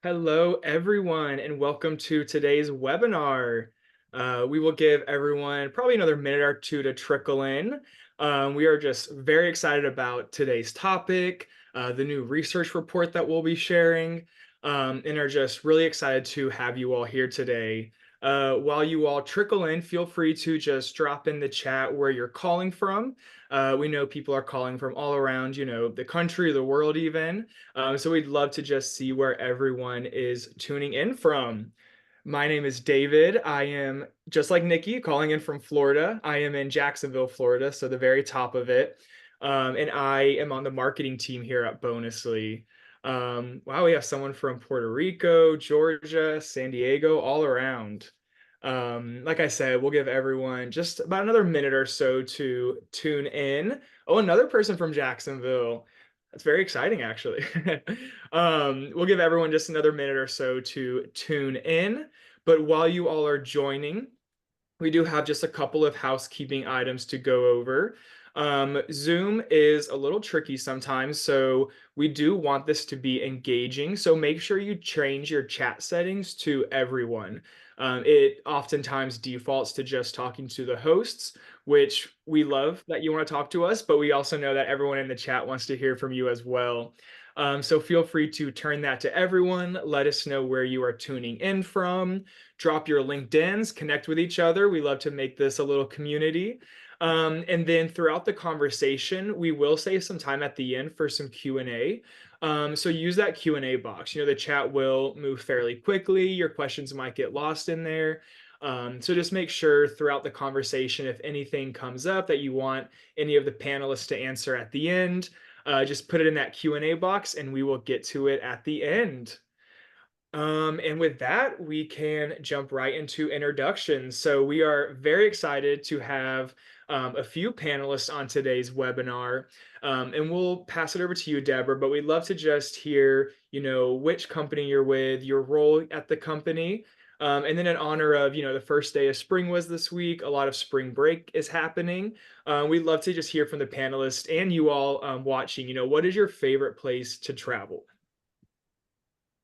Hello, everyone, and welcome to today's webinar. We will give everyone probably another minute or two to trickle in. We are just very excited about today's topic, the new research report that we'll be sharing, and are just really excited to have you all here today. While you all trickle in, feel free to just drop in the chat where you're calling from. We know people are calling from all around, the country, the world even. So we'd love to just see where everyone is tuning in from. My name is David. I am just like Nikki, calling in from Florida. I am in Jacksonville, Florida, so the very top of it. And I am on the marketing team here at Bonusly. Wow, we have someone from Puerto Rico, Georgia, San Diego, all around. Like I said, we'll give everyone just about another minute or so to tune in. Oh, another person from Jacksonville. That's very exciting, actually. We'll give everyone just another minute or so to tune in. But while you all are joining, we do have just a couple of housekeeping items to go over. Zoom is a little tricky sometimes, so we do want this to be engaging. So make sure you change your chat settings to everyone. It oftentimes defaults to just talking to the hosts, which we love that you want to talk to us, but we also know that everyone in the chat wants to hear from you as well. So feel free to turn that to everyone. Let us know where you are tuning in from. Drop your LinkedIns, connect with each other. We love to make this a little community. And then throughout the conversation, we will save some time at the end for some Q&A. So use that Q&A box. The chat will move fairly quickly. Your questions might get lost in there. So just make sure throughout the conversation, if anything comes up that you want any of the panelists to answer at the end, just put it in that Q&A box and we will get to it at the end. And with that, we can jump right into introductions. So we are very excited to have a few panelists on today's webinar. And we'll pass it over to you, Deborah, but we'd love to just hear, which company you're with, your role at the company. And then in honor of, the first day of spring was this week, a lot of spring break is happening. We'd love to just hear from the panelists and you all watching, what is your favorite place to travel?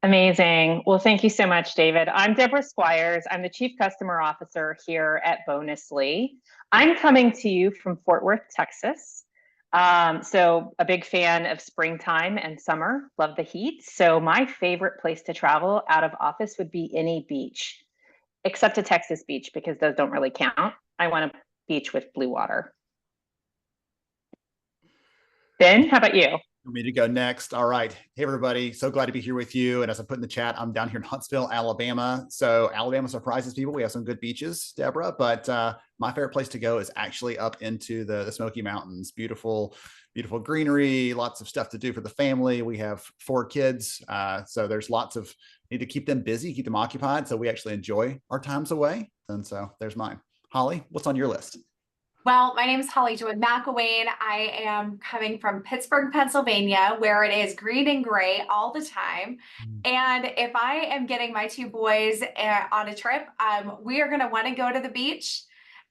Amazing. Well, thank you so much, David. I'm Deborah Squires. I'm the Chief Customer Officer here at Bonusly. I'm coming to you from Fort Worth, Texas. So a big fan of springtime and summer, love the heat. So my favorite place to travel out of office would be any beach, except a Texas beach because those don't really count. I want a beach with blue water. Ben, how about you? For me to go next. All right. Hey, everybody. So glad to be here with you. And as I put in the chat, I'm down here in Huntsville, Alabama. So Alabama surprises people. We have some good beaches, Deborah, but my favorite place to go is actually up into the Smoky Mountains. Beautiful, beautiful greenery, lots of stuff to do for the family. We have 4 kids. So there's lots of need to keep them busy, keep them occupied. So we actually enjoy our times away. And so there's mine. Holly, what's on your list? Well, my name is Holly Joy McElwain. I am coming from Pittsburgh, Pennsylvania, where it is green and gray all the time. And if I am getting my 2 boys on a trip, we are going to want to go to the beach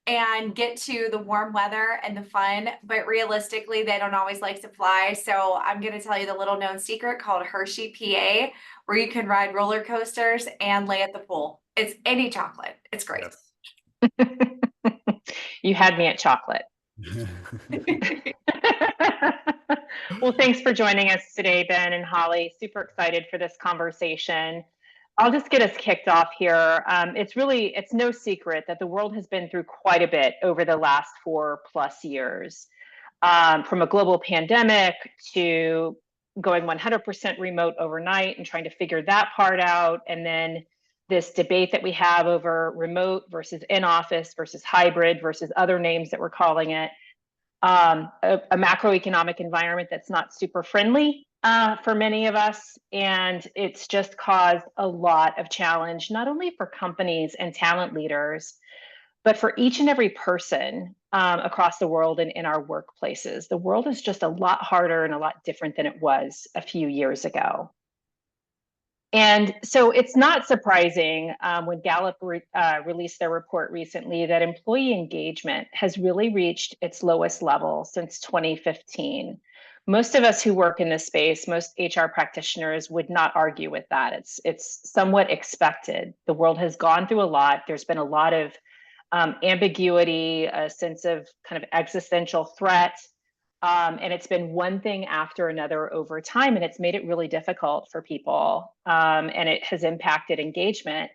and get to the warm weather and the fun. But realistically, they don't always like to fly. So I'm going to tell you the little known secret called Hershey, PA, where you can ride roller coasters and lay at the pool. It's any chocolate. It's great. Yes. You had me at chocolate. Well, thanks for joining us today, Ben and Holly. Super excited for this conversation. I'll just get us kicked off here. It's no secret that the world has been through quite a bit over the last 4+ years, from a global pandemic to going 100% remote overnight and trying to figure that part out, and then this debate that we have over remote versus in-office versus hybrid versus other names that we're calling it, a macroeconomic environment that's not super friendly for many of us. And it's just caused a lot of challenge, not only for companies and talent leaders, but for each and every person across the world and in our workplaces. The world is just a lot harder and a lot different than it was a few years ago. And so it's not surprising when Gallup released their report recently that employee engagement has really reached its lowest level since 2015. Most of us who work in this space, most HR practitioners would not argue with that. It's somewhat expected. The world has gone through a lot. There's been a lot of ambiguity, a sense of kind of existential threat. And it's been one thing after another over time, and it's made it really difficult for people. And it has impacted engagement.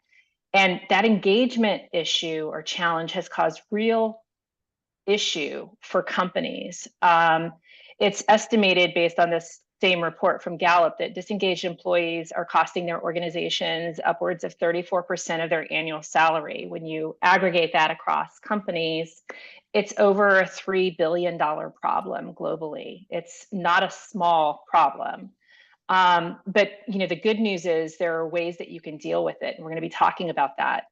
And that engagement issue or challenge has caused real issue for companies. It's estimated based on this same report from Gallup that disengaged employees are costing their organizations upwards of 34% of their annual salary. When you aggregate that across companies, it's over a $3 billion problem globally. It's not a small problem. But the good news is there are ways that you can deal with it. And we're going to be talking about that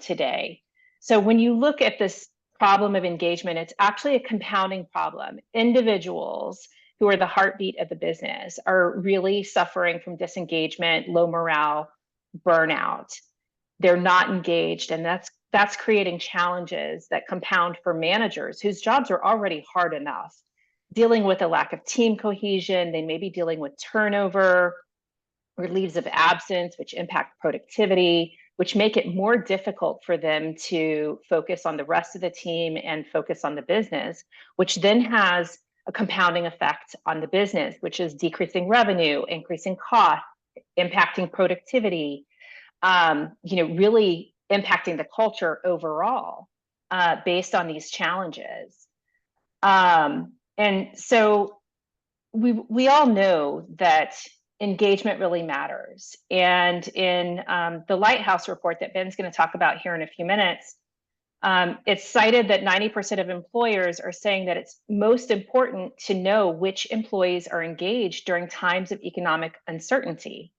today. So when you look at this problem of engagement, it's actually a compounding problem. Individuals who are the heartbeat of the business are really suffering from disengagement, low morale, burnout. They're not engaged, and that's creating challenges that compound for managers whose jobs are already hard enough, dealing with a lack of team cohesion. They may be dealing with turnover or leaves of absence, which impact productivity, which make it more difficult for them to focus on the rest of the team and focus on the business, which then has a compounding effect on the business, which is decreasing revenue, increasing cost, impacting productivity, really impacting the culture overall based on these challenges. And so we all know that engagement really matters. And in the Lighthouse report that Ben's going to talk about here in a few minutes, it's cited that 90% of employers are saying that it's most important to know which employees are engaged during times of economic uncertainty.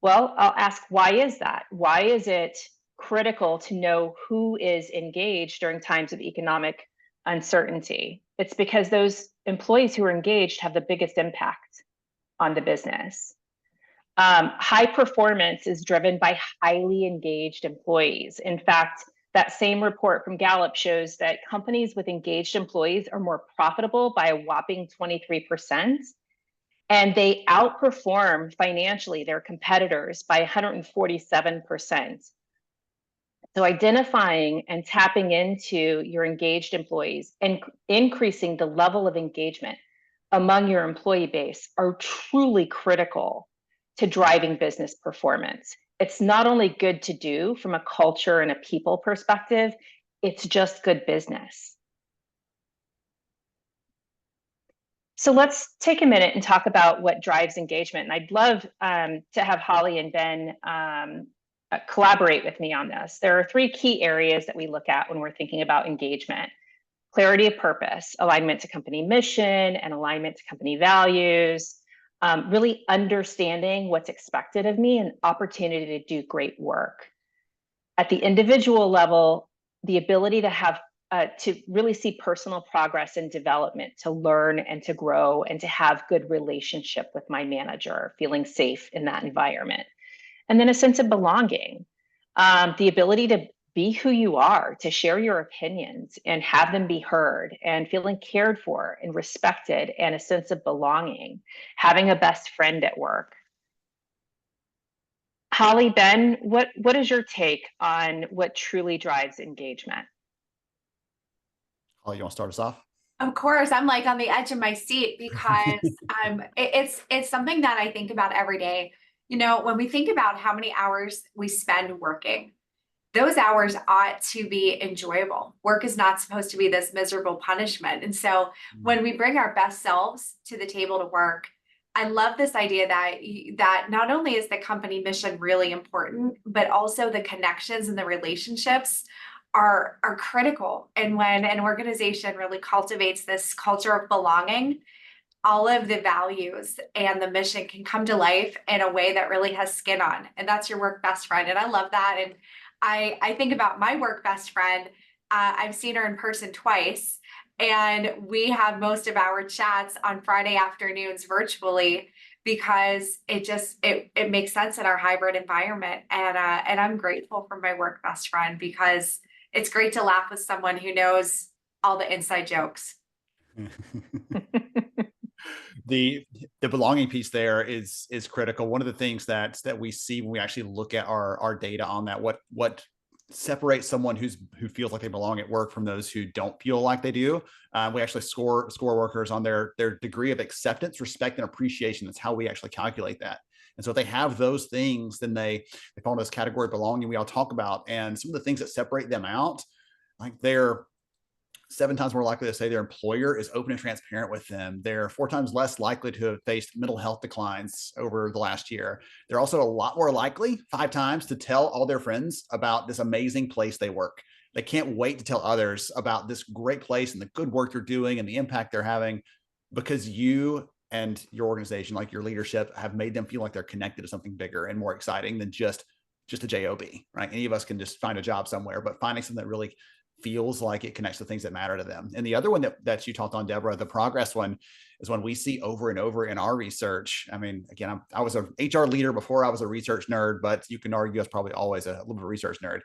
Well, I'll ask, why is that? Why is it critical to know who is engaged during times of economic uncertainty? It's because those employees who are engaged have the biggest impact on the business. High performance is driven by highly engaged employees. In fact, that same report from Gallup shows that companies with engaged employees are more profitable by a whopping 23%, and they outperform financially their competitors by 147%. So identifying and tapping into your engaged employees and increasing the level of engagement among your employee base are truly critical to driving business performance. It's not only good to do from a culture and a people perspective, it's just good business. So let's take a minute and talk about what drives engagement. And I'd love to have Holly and Ben collaborate with me on this. There are three key areas that we look at when we're thinking about engagement: clarity of purpose, alignment to company mission, and alignment to company values, really understanding what's expected of me and opportunity to do great work. At the individual level, the ability to have to really see personal progress and development, to learn and to grow and to have good relationship with my manager, feeling safe in that environment. And then a sense of belonging, the ability to be who you are, to share your opinions and have them be heard, and feeling cared for and respected, and a sense of belonging, having a best friend at work. Holly, Ben, what is your take on what truly drives engagement? Holly, you want to start us off? Of course, I'm like on the edge of my seat because it's something that I think about every day. When we think about how many hours we spend working, those hours ought to be enjoyable. Work is not supposed to be this miserable punishment. And so when we bring our best selves to the table to work, I love this idea that not only is the company mission really important, but also the connections and the relationships are critical. And when an organization really cultivates this culture of belonging, all of the values and the mission can come to life in a way that really has skin on. And that's your work best friend. And I love that. And I think about my work best friend. I've seen her in person twice. And we have most of our chats on Friday afternoons virtually because it makes sense in our hybrid environment. And I'm grateful for my work best friend because it's great to laugh with someone who knows all the inside jokes. The belonging piece there is critical. One of the things that we see when we actually look at our data on that, what separates someone who feels like they belong at work from those who don't feel like they do. We actually score workers on their degree of acceptance, respect, and appreciation. That's how we actually calculate that. And so if they have those things, then they fall into this category of belonging we all talk about. And some of the things that separate them out, like they're 7 times more likely to say their employer is open and transparent with them. They're 4 times less likely to have faced mental health declines over the last year. They're also a lot more likely, 5 times, to tell all their friends about this amazing place they work. They can't wait to tell others about this great place and the good work they're doing and the impact they're having, because you and your organization, like your leadership, have made them feel like they're connected to something bigger and more exciting than just a job, right? Any of us can just find a job somewhere, but finding something that really feels like it connects to things that matter to them. And the other one that you talked on, Deborah, the progress one, is one we see over and over in our research. I mean, again, I was an HR leader before I was a research nerd, but you can argue I was probably always a little bit of a research nerd.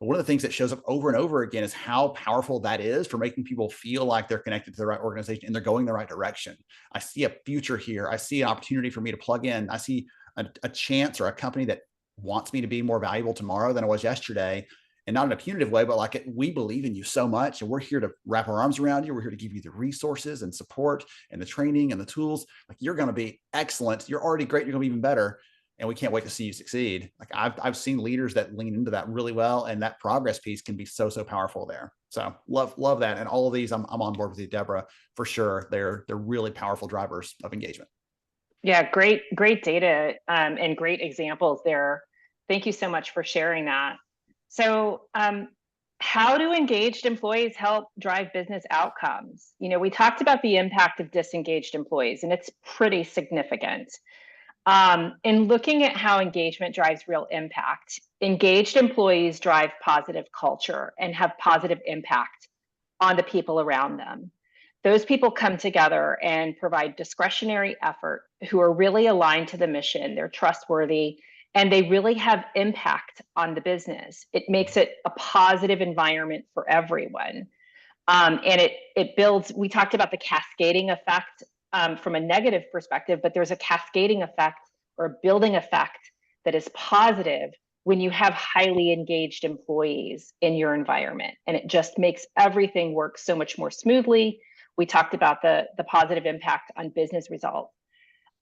But one of the things that shows up over and over again is how powerful that is for making people feel like they're connected to the right organization and they're going the right direction. I see a future here. I see an opportunity for me to plug in. I see a chance or a company that wants me to be more valuable tomorrow than I was yesterday. And not in a punitive way, but like, we believe in you so much, and we're here to wrap our arms around you. We're here to give you the resources and support and the training and the tools. Like, you're going to be excellent. You're already great. You're going to be even better. And we can't wait to see you succeed. Like, I've seen leaders that lean into that really well. And that progress piece can be so powerful there. So love that. And all of these, I'm on board with you, Deborah, for sure. They're really powerful drivers of engagement. Yeah, great data and great examples there. Thank you so much for sharing that. So how do engaged employees help drive business outcomes? You know, we talked about the impact of disengaged employees, and it's pretty significant. In looking at how engagement drives real impact, engaged employees drive positive culture and have positive impact on the people around them. Those people come together and provide discretionary effort, who are really aligned to the mission, they're trustworthy, and they really have impact on the business. It makes it a positive environment for everyone. And it builds, we talked about the cascading effect from a negative perspective, but there's a cascading effect or a building effect that is positive when you have highly engaged employees in your environment. And it just makes everything work so much more smoothly. We talked about the positive impact on business results.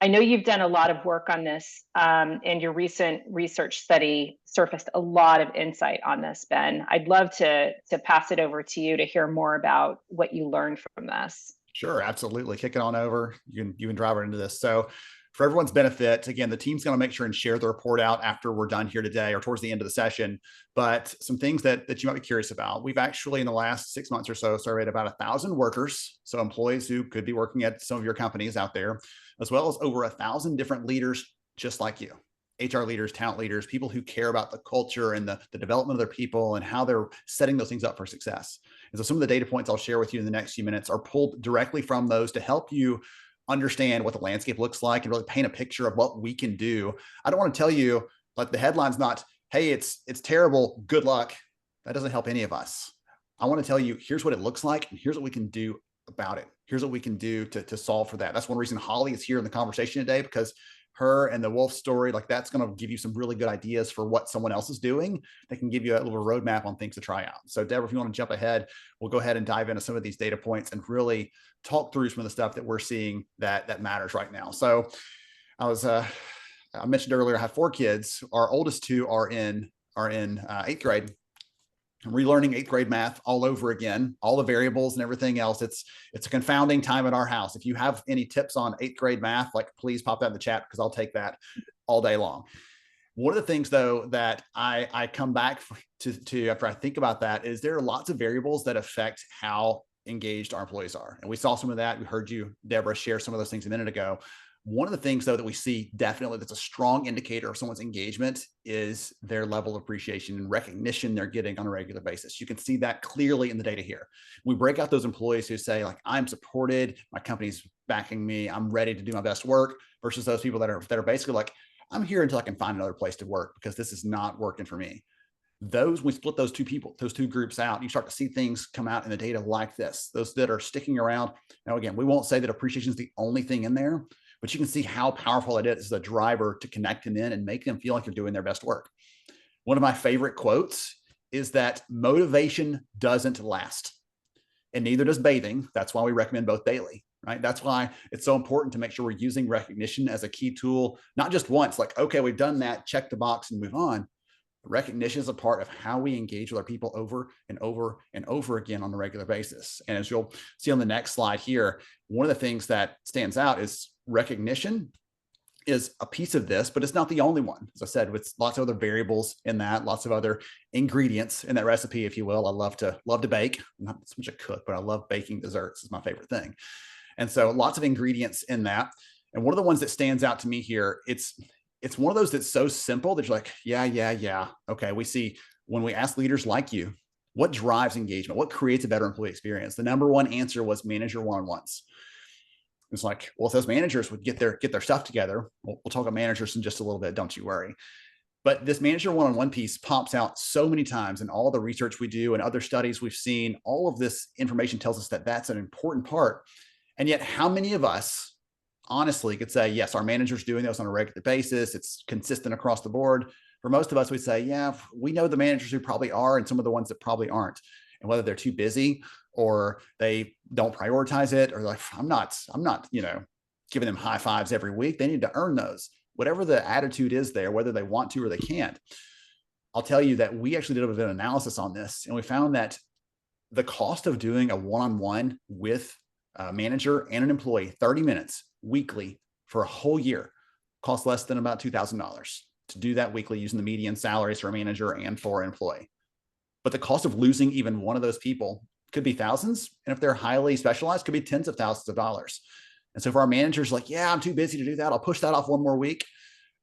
I know you've done a lot of work on this, and your recent research study surfaced a lot of insight on this, Ben. I'd love to pass it over to you to hear more about what you learned from this. Sure, absolutely. Kick it on over. You can drive right into this. So, for everyone's benefit, again, the team's going to make sure and share the report out after we're done here today or towards the end of the session. But some things that you might be curious about. We've actually, in the last 6 months or so, surveyed about 1,000 workers, so employees who could be working at some of your companies out there, as well as over 1,000 different leaders just like you. HR leaders, talent leaders, people who care about the culture and the development of their people and how they're setting those things up for success. And so some of the data points I'll share with you in the next few minutes are pulled directly from those to help you understand what the landscape looks like and really paint a picture of what we can do. I don't want to tell you, like, the headline's not, hey, it's terrible, good luck. That doesn't help any of us. I want to tell you, here's what it looks like, and here's what we can do about it. Here's what we can do to solve for that. That's one reason Holly is here in the conversation today, because her and the Wolfe story, like, that's going to give you some really good ideas for what someone else is doing. They can give you a little roadmap on things to try out. So, Deborah, if you want to jump ahead, we'll go ahead and dive into some of these data points and really talk through some of the stuff that we're seeing that matters right now. So, I mentioned earlier, I have 4 kids. Our oldest 2 are in 8th grade. I'm relearning 8th grade math all over again, all the variables and everything else. It's a confounding time at our house. If you have any tips on 8th grade math, like, please pop that in the chat, because I'll take that all day long. One of the things, though, that I come back to after I think about that is there are lots of variables that affect how engaged our employees are. And we saw some of that. We heard you, Deborah, share some of those things a minute ago. One of the things, though, that we see definitely that's a strong indicator of someone's engagement is their level of appreciation and recognition they're getting on a regular basis. You can see that clearly in the data here. We break out those employees who say, like, I'm supported, my company's backing me, I'm ready to do my best work, versus those people that are basically like, I'm here until I can find another place to work because this is not working for me. We split those two groups out, you start to see things come out in the data like this. Those that are sticking around. Now, again, we won't say that appreciation is the only thing in there, but you can see how powerful it is as a driver to connect them in and make them feel like they're doing their best work. One of my favorite quotes is that motivation doesn't last, and neither does bathing. That's why we recommend both daily, right? That's why it's so important to make sure we're using recognition as a key tool, not just once, like, okay, we've done that, check the box and move on. Recognition is a part of how we engage with our people over and over and over again on a regular basis. And as you'll see on the next slide here, one of the things that stands out is recognition is a piece of this, but it's not the only one. As I said, with lots of other variables in that, lots of other ingredients in that recipe, if you will. I love to bake. I'm not so much a cook, but I love baking desserts. Is my favorite thing. And so lots of ingredients in that. And one of the ones that stands out to me here, it's one of those that's so simple that you're like, yeah. Okay, we see when we ask leaders like you, what drives engagement? What creates a better employee experience? The number one answer was manager one-on-ones. It's like, well, if those managers would get their stuff together, we'll talk about managers in just a little bit, don't you worry. But this manager one-on-one piece pops out so many times in all the research we do and other studies we've seen. All of this information tells us that that's an important part. And yet, how many of us honestly could say, yes, our manager's doing this on a regular basis, it's consistent across the board? For most of us, we say, yeah, we know the managers who probably are and some of the ones that probably aren't. And whether they're too busy or they don't prioritize it, or like, I'm not, giving them high fives every week. They need to earn those. Whatever the attitude is there, whether they want to or they can't. I'll tell you that we actually did a bit of analysis on this, and we found that the cost of doing a one-on-one with a manager and an employee, 30 minutes weekly for a whole year, costs less than about $2,000 to do that weekly using the median salaries for a manager and for an employee. But the cost of losing even one of those people could be thousands. And if they're highly specialized, could be tens of thousands of dollars. And so for our managers, like, yeah, I'm too busy to do that, I'll push that off one more week.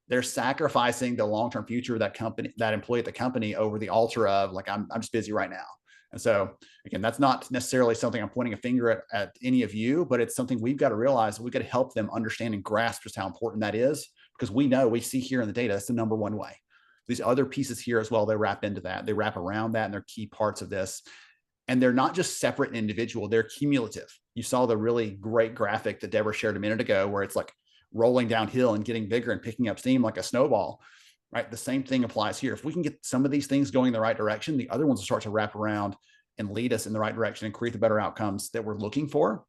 They're sacrificing the long-term future of that company, that employee at the company, over the altar of like, I'm just busy right now. And so again, that's not necessarily something I'm pointing a finger at any of you, but it's something we've got to realize. We've got to help them understand and grasp just how important that is, because we see here in the data, that's the number one way. These other pieces here as well, they wrap into that. They wrap around that, and they're key parts of this. And they're not just separate and individual, they're cumulative. You saw the really great graphic that Deborah shared a minute ago, where it's like rolling downhill and getting bigger and picking up steam like a snowball, right? The same thing applies here. If we can get some of these things going in the right direction, the other ones will start to wrap around and lead us in the right direction and create the better outcomes that we're looking for.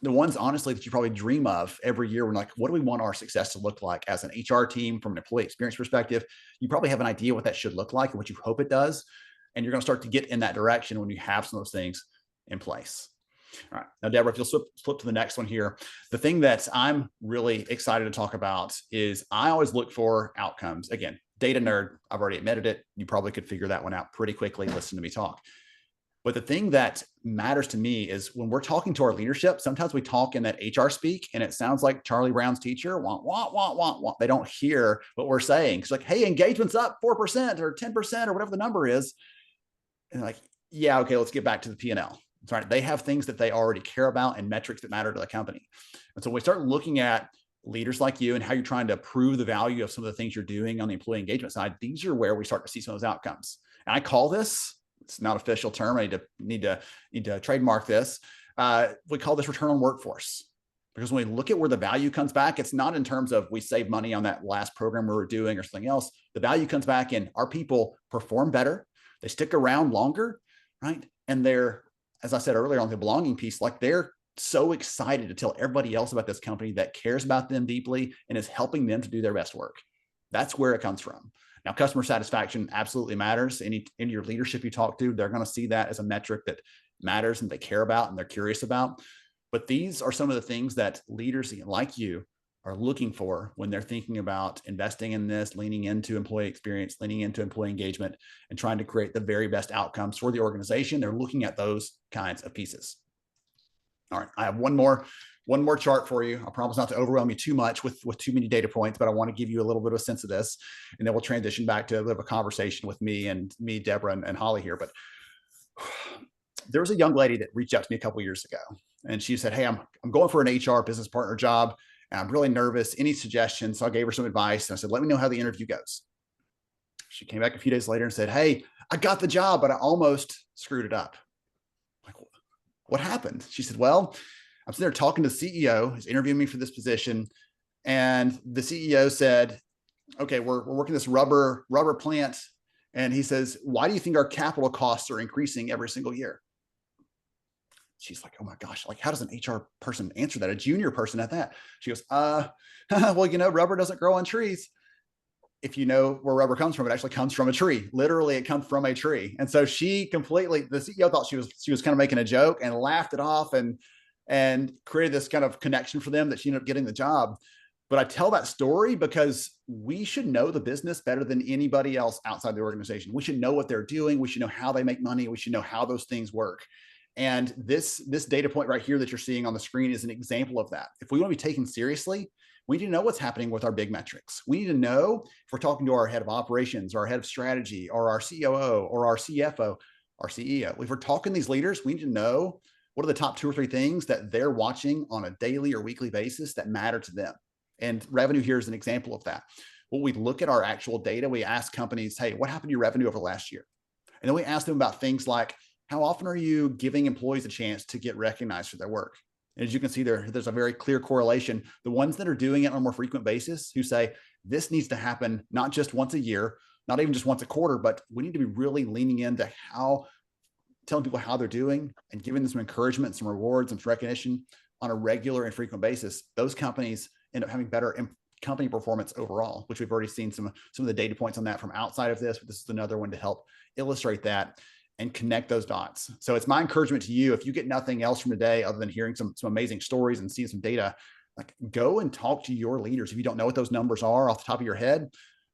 The ones, honestly, that you probably dream of every year, when like, what do we want our success to look like as an HR team from an employee experience perspective? You probably have an idea what that should look like and what you hope it does. And you're going to start to get in that direction when you have some of those things in place. All right. Now, Deborah, if you'll flip to the next one here. The thing that I'm really excited to talk about is I always look for outcomes. Again, data nerd, I've already admitted it. You probably could figure that one out pretty quickly. Listen to me talk. But the thing that matters to me is when we're talking to our leadership, sometimes we talk in that HR speak and it sounds like Charlie Brown's teacher, wah, wah, wah, wah, wah. They don't hear what we're saying. It's like, hey, engagement's up 4% or 10% or whatever the number is. And like, yeah, okay, let's get back to the P&L. That's right. They have things that they already care about and metrics that matter to the company. And so we start looking at leaders like you and how you're trying to prove the value of some of the things you're doing on the employee engagement side. These are where we start to see some of those outcomes. And I call this, it's not an official term, I need to trademark this. We call this return on workforce. Because when we look at where the value comes back, it's not in terms of we save money on that last program we were doing or something else. The value comes back in our people perform better, they stick around longer, right? And they're, as I said earlier on the belonging piece, like they're so excited to tell everybody else about this company that cares about them deeply and is helping them to do their best work. That's where it comes from. Now, customer satisfaction absolutely matters. In your leadership you talk to, they're going to see that as a metric that matters and they care about and they're curious about. But these are some of the things that leaders like you are looking for when they're thinking about investing in this, leaning into employee experience, leaning into employee engagement, and trying to create the very best outcomes for the organization. They're looking at those kinds of pieces. All right, I have one more one more chart for you. I promise not to overwhelm you too much with too many data points, but I want to give you a little bit of a sense of this, and then we'll transition back to a bit of a conversation with me, Deborah, and Holly here. But there was a young lady that reached out to me a couple years ago, and she said, "Hey, I'm going for an HR business partner job, and I'm really nervous. Any suggestions?" So I gave her some advice, and I said, "Let me know how the interview goes." She came back a few days later and said, "Hey, I got the job, but I almost screwed it up." I'm like, what happened? She said, "Well, I'm sitting there talking to the CEO who's interviewing me for this position, and the CEO said, okay, we're working this rubber plant, and he says, why do you think our capital costs are increasing every single year?" She's like, "Oh my gosh, like, how does an HR person answer that? A junior person at that?" She goes, well, rubber doesn't grow on trees. If you know where rubber comes from, it actually comes from a tree. Literally, it comes from a tree. And so the CEO thought she was kind of making a joke and laughed it off and created this kind of connection for them that she ended up getting the job. But I tell that story because we should know the business better than anybody else outside the organization. We should know what they're doing. We should know how they make money. We should know how those things work. And this data point right here that you're seeing on the screen is an example of that. If we want to be taken seriously, we need to know what's happening with our big metrics. We need to know if we're talking to our head of operations, our head of strategy, or our COO, or our CFO, our CEO. If we're talking to these leaders, we need to know what are the top 2 or 3 things that they're watching on a daily or weekly basis that matter to them. And revenue here is an example of that. When we look at our actual data, we ask companies, hey, what happened to your revenue over the last year? And then we ask them about things like, how often are you giving employees a chance to get recognized for their work? And as you can see there's a very clear correlation. The ones that are doing it on a more frequent basis, who say this needs to happen not just once a year, not even just once a quarter, but we need to be really leaning into telling people how they're doing and giving them some encouragement, some rewards, and some recognition on a regular and frequent basis. Those companies end up having better company performance overall, which we've already seen some of the data points on that from outside of this, but this is another one to help illustrate that and connect those dots. So it's my encouragement to you, if you get nothing else from today other than hearing some amazing stories and seeing some data, like, go and talk to your leaders. If you don't know what those numbers are off the top of your head,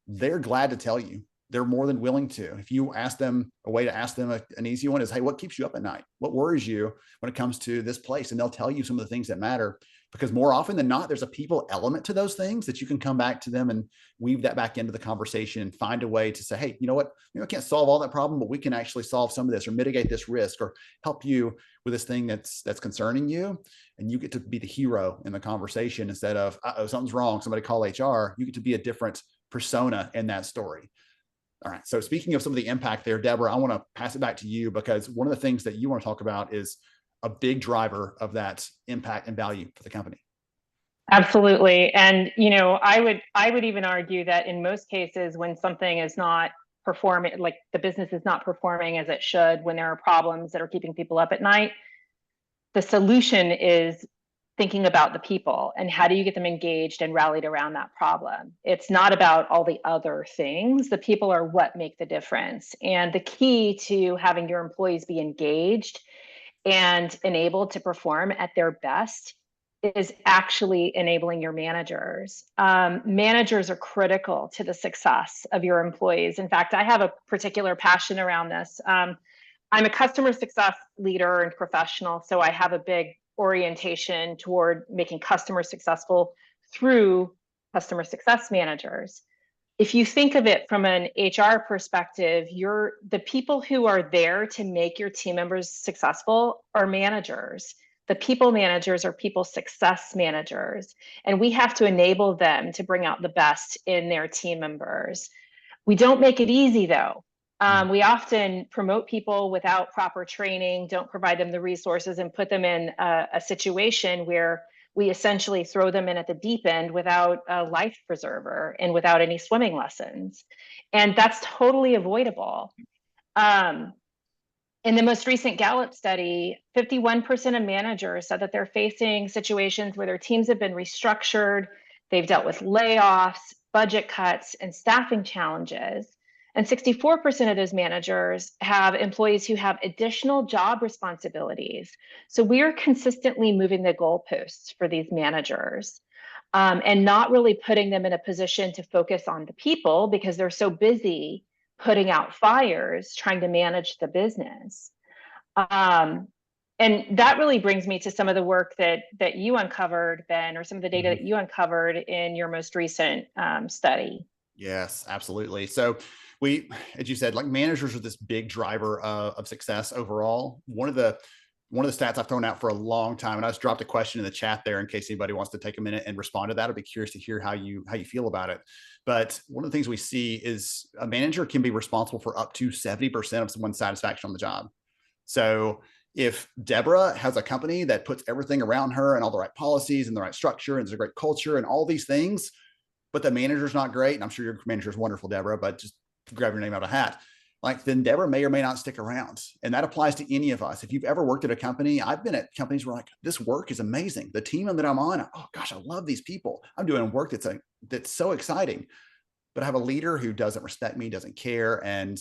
they're glad to tell you. They're more than willing to. If you ask them, a way to ask them an easy one is, hey, what keeps you up at night? What worries you when it comes to this place? And they'll tell you some of the things that matter, because more often than not, there's a people element to those things that you can come back to them and weave that back into the conversation and find a way to say, hey, you know what? I can't solve all that problem, but we can actually solve some of this or mitigate this risk or help you with this thing that's concerning you. And you get to be the hero in the conversation instead of, uh-oh, something's wrong, somebody call HR. You get to be a different persona in that story. All right. So speaking of some of the impact there, Deborah, I want to pass it back to you, because one of the things that you want to talk about is a big driver of that impact and value for the company. Absolutely. And, I would even argue that in most cases, when something is not performing, like the business is not performing as it should, when there are problems that are keeping people up at night, the solution is thinking about the people and how do you get them engaged and rallied around that problem. It's not about all the other things. The people are what make the difference. And the key to having your employees be engaged and enabled to perform at their best is actually enabling your managers. Managers are critical to the success of your employees. In fact, I have a particular passion around this. I'm a customer success leader and professional, so I have a big orientation toward making customers successful through customer success managers. If you think of it from an HR perspective, the people who are there to make your team members successful are managers. The people managers are people success managers, and we have to enable them to bring out the best in their team members. We don't make it easy, though. We often promote people without proper training, don't provide them the resources, and put them in a situation where we essentially throw them in at the deep end without a life preserver and without any swimming lessons. And that's totally avoidable. In the most recent Gallup study, 51% of managers said that they're facing situations where their teams have been restructured, they've dealt with layoffs, budget cuts, and staffing challenges. And 64% of those managers have employees who have additional job responsibilities. So we are consistently moving the goalposts for these managers and not really putting them in a position to focus on the people because they're so busy putting out fires, trying to manage the business. And that really brings me to some of the work that you uncovered, Ben, or some of the data Mhm. that you uncovered in your most recent study. Yes, absolutely. So as you said, like managers are this big driver of success overall. One of the stats I've thrown out for a long time, and I just dropped a question in the chat there in case anybody wants to take a minute and respond to that. I'd be curious to hear how you feel about it. But one of the things we see is a manager can be responsible for up to 70% of someone's satisfaction on the job. So if Deborah has a company that puts everything around her and all the right policies and the right structure and there's a great culture and all these things, but the manager's not great, and I'm sure your manager's wonderful, Deborah, but just grab your name out of a hat, like then Deborah may or may not stick around. And that applies to any of us. If you've ever worked at a company, I've been at companies where like, this work is amazing. The team that I'm on, oh gosh, I love these people. I'm doing work that's so exciting. But I have a leader who doesn't respect me, doesn't care. And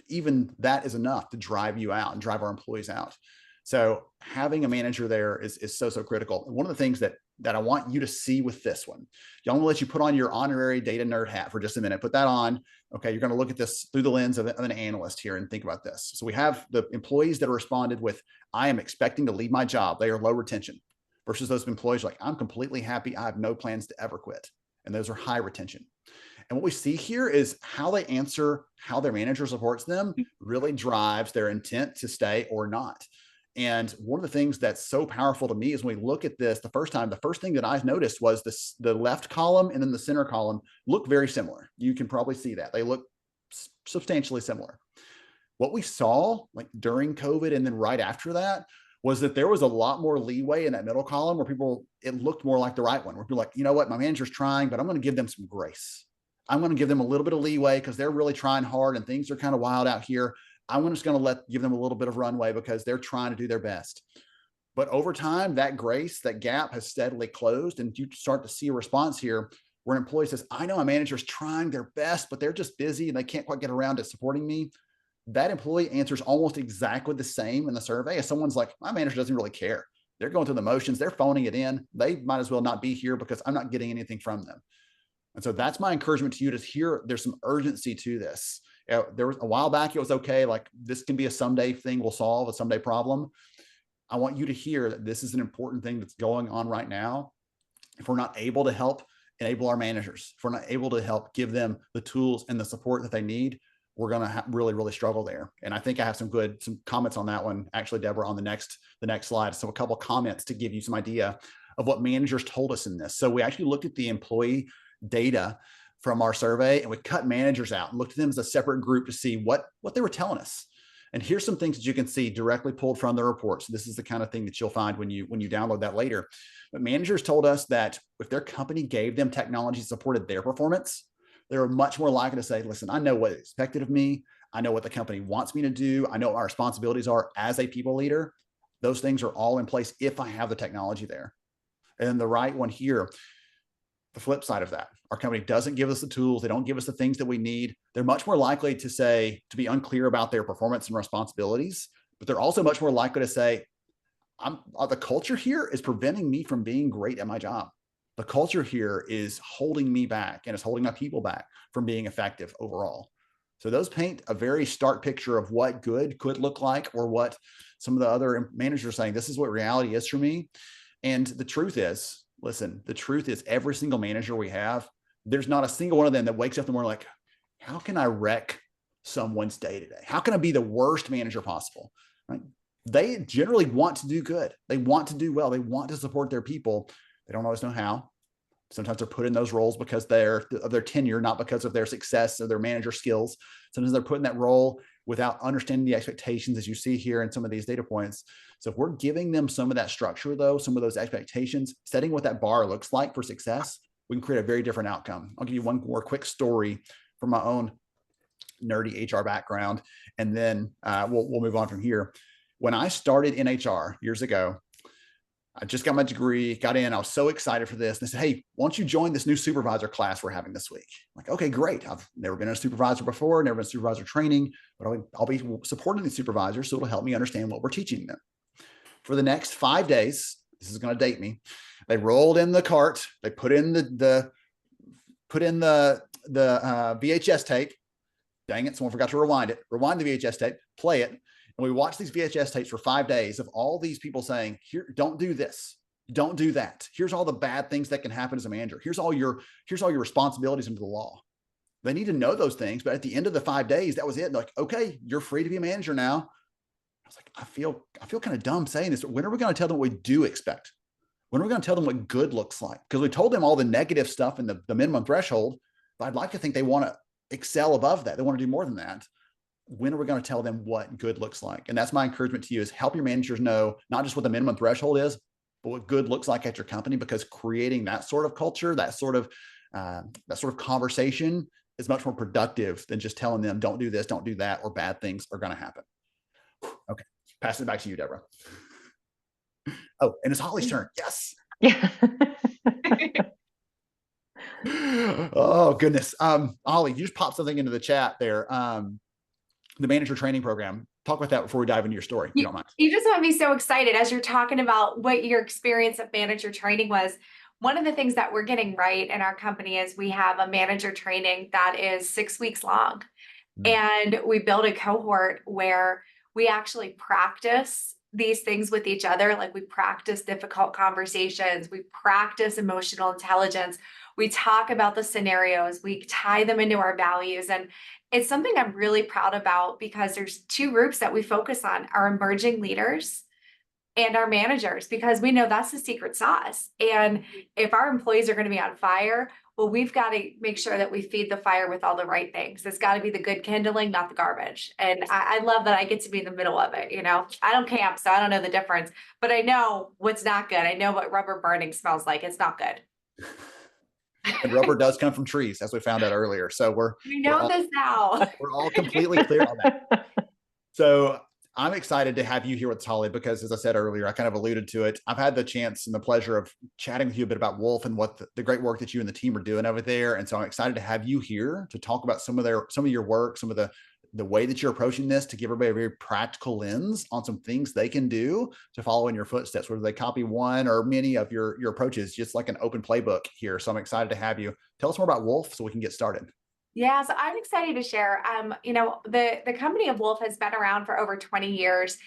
even that is enough to drive you out and drive our employees out. So having a manager there is so critical. And one of the things that I want you to see with this one, I'm going to let you put on your honorary data nerd hat for just a minute. Put that on. Okay, you're going to look at this through the lens of an analyst here and think about this. So we have the employees that responded with, I am expecting to leave my job. They are low retention, versus those employees like, I'm completely happy. I have no plans to ever quit. And those are high retention. And what we see here is how they answer, how their manager supports them really drives their intent to stay or not. And one of the things that's so powerful to me is when we look at this the first time, the first thing that I noticed was the left column and then the center column look very similar. You can probably see that. They look substantially similar. What we saw like during COVID and then right after that was that there was a lot more leeway in that middle column where it looked more like the right one, where people were like, you know what, my manager's trying, but I'm going to give them some grace. I'm going to give them a little bit of leeway because they're really trying hard and things are kind of wild out here. I'm just going to give them a little bit of runway because they're trying to do their best. But over time, that grace, that gap has steadily closed. And you start to see a response here where an employee says, I know my manager's trying their best, but they're just busy and they can't quite get around to supporting me. That employee answers almost exactly the same in the survey as someone's like, my manager doesn't really care. They're going through the motions. They're phoning it in. They might as well not be here because I'm not getting anything from them. And so that's my encouragement to you to hear there's some urgency to this. There was a while back, it was okay. Like this can be a someday thing we'll solve, a someday problem. I want you to hear that this is an important thing that's going on right now. If we're not able to help enable our managers, if we're not able to help give them the tools and the support that they need, we're going to really struggle there. And I think I have some comments on that one, actually, Deborah, on the next slide. So a couple of comments to give you some idea of what managers told us in this. So we actually looked at the employee data from our survey and we cut managers out and looked at them as a separate group to see what they were telling us. And here's some things that you can see directly pulled from the reports. This is the kind of thing that you'll find when you download that later. But managers told us that if their company gave them technology that supported their performance, they were much more likely to say, listen, I know what is expected of me. I know what the company wants me to do. I know what our responsibilities are as a people leader. Those things are all in place if I have the technology there. And then the right one here, the flip side of that, our company doesn't give us the tools. They don't give us the things that we need. They're much more likely to be unclear about their performance and responsibilities, but they're also much more likely to say, the culture here is preventing me from being great at my job. The culture here is holding me back and is holding my people back from being effective overall. So those paint a very stark picture of what good could look like, or what some of the other managers are saying, this is what reality is for me. And the truth is, listen, the truth is every single manager we have, there's not a single one of them that wakes up in the morning like, how can I wreck someone's day today? How can I be the worst manager possible? Right? They generally want to do good. They want to do well. They want to support their people. They don't always know how. Sometimes they're put in those roles because of their tenure, not because of their success or their manager skills. Sometimes they're put in that role without understanding the expectations, as you see here in some of these data points. So if we're giving them some of that structure, though, some of those expectations, setting what that bar looks like for success, we can create a very different outcome. I'll give you one more quick story from my own nerdy HR background, and then we'll move on from here. When I started in HR years ago, I just got my degree, got in. I was so excited for this. And they said, hey, why don't you join this new supervisor class we're having this week? I'm like, okay, great. I've never been a supervisor before, never been supervisor training, but I'll be supporting the supervisors, so it'll help me understand what we're teaching them. For the next 5 days, this is going to date me, they rolled in the cart, they put in the VHS tape. Dang it, someone forgot to rewind the VHS tape, play it. And we watched these VHS tapes for 5 days of all these people saying, here, don't do this. Don't do that. Here's all the bad things that can happen as a manager. Here's all your responsibilities under the law. They need to know those things. But at the end of the 5 days, that was it. They're like, okay, you're free to be a manager now. I was like, I feel kind of dumb saying this. When are we going to tell them what we do expect? When are we going to tell them what good looks like? Because we told them all the negative stuff in the minimum threshold, but I'd like to think they want to excel above that. They want to do more than that. When are we going to tell them what good looks like? And that's my encouragement to you, is help your managers know not just what the minimum threshold is, but what good looks like at your company, because creating that sort of culture, that sort of conversation is much more productive than just telling them, don't do this, don't do that, or bad things are going to happen. Okay. Pass it back to you, Deborah. Oh, and it's Holly's turn. Yes. Yeah. Oh, goodness. Holly, you just popped something into the chat there. The manager training program. Talk about that before we dive into your story, if you don't mind. You just want me so excited as you're talking about what your experience of manager training was. One of the things that we're getting right in our company is we have a manager training that is 6 weeks long. And we build a cohort where we actually practice these things with each other. Like, we practice difficult conversations, we practice emotional intelligence, we talk about the scenarios, we tie them into our values. And it's something I'm really proud about, because there's 2 groups that we focus on: our emerging leaders and our managers, because we know that's the secret sauce. And if our employees are going to be on fire, well, we've got to make sure that we feed the fire with all the right things. It's got to be the good kindling, not the garbage. And I love that I get to be in the middle of it. I don't camp, so I don't know the difference, but I know what's not good. I know what rubber burning smells like. It's not good. And rubber does come from trees, as we found out earlier. So We know this now. we're all completely clear on that. So I'm excited to have you here with Holly, because, as I said earlier, I kind of alluded to it. I've had the chance and the pleasure of chatting with you a bit about Wolfe and what the great work that you and the team are doing over there. And so I'm excited to have you here to talk about some of your work, some of the way that you're approaching this, to give everybody a very practical lens on some things they can do to follow in your footsteps, whether they copy one or many of your approaches, just like an open playbook here. So I'm excited to have you. Tell us more about Wolfe so we can get started. Yeah, so I'm excited to share. The company of Wolfe has been around for over 20 years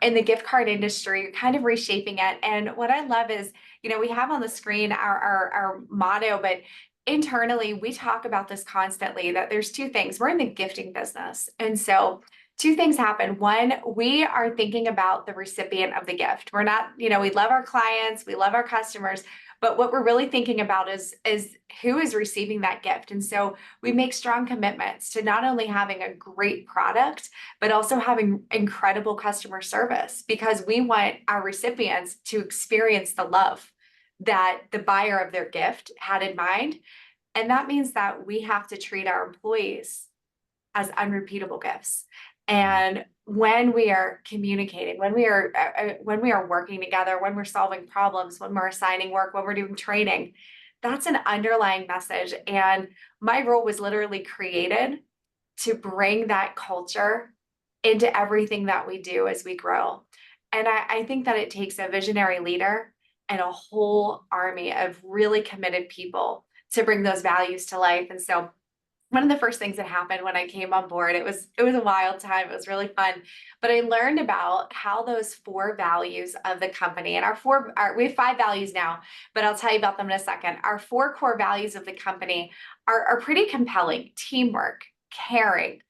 in the gift card industry, kind of reshaping it. And what I love is, we have on the screen our motto, but internally we talk about this constantly, that there's 2 things. We're in the gifting business. And so 2 things happen. One, we are thinking about the recipient of the gift. We're not, we love our clients, we love our customers, but what we're really thinking about is who is receiving that gift. And so we make strong commitments to not only having a great product, but also having incredible customer service, because we want our recipients to experience the love that the buyer of their gift had in mind. And that means that we have to treat our employees as unrepeatable gifts. And when we are communicating, when we are working together, when we're solving problems, when we're assigning work, when we're doing training, that's an underlying message. And my role was literally created to bring that culture into everything that we do as we grow. And I think that it takes a visionary leader and a whole army of really committed people to bring those values to life. And so one of the first things that happened when I came on board, it was a wild time. It was really fun, but I learned about how those 4 values of the company, and we have 5 values now, but I'll tell you about them in a second. Our 4 core values of the company are pretty compelling: teamwork, caring.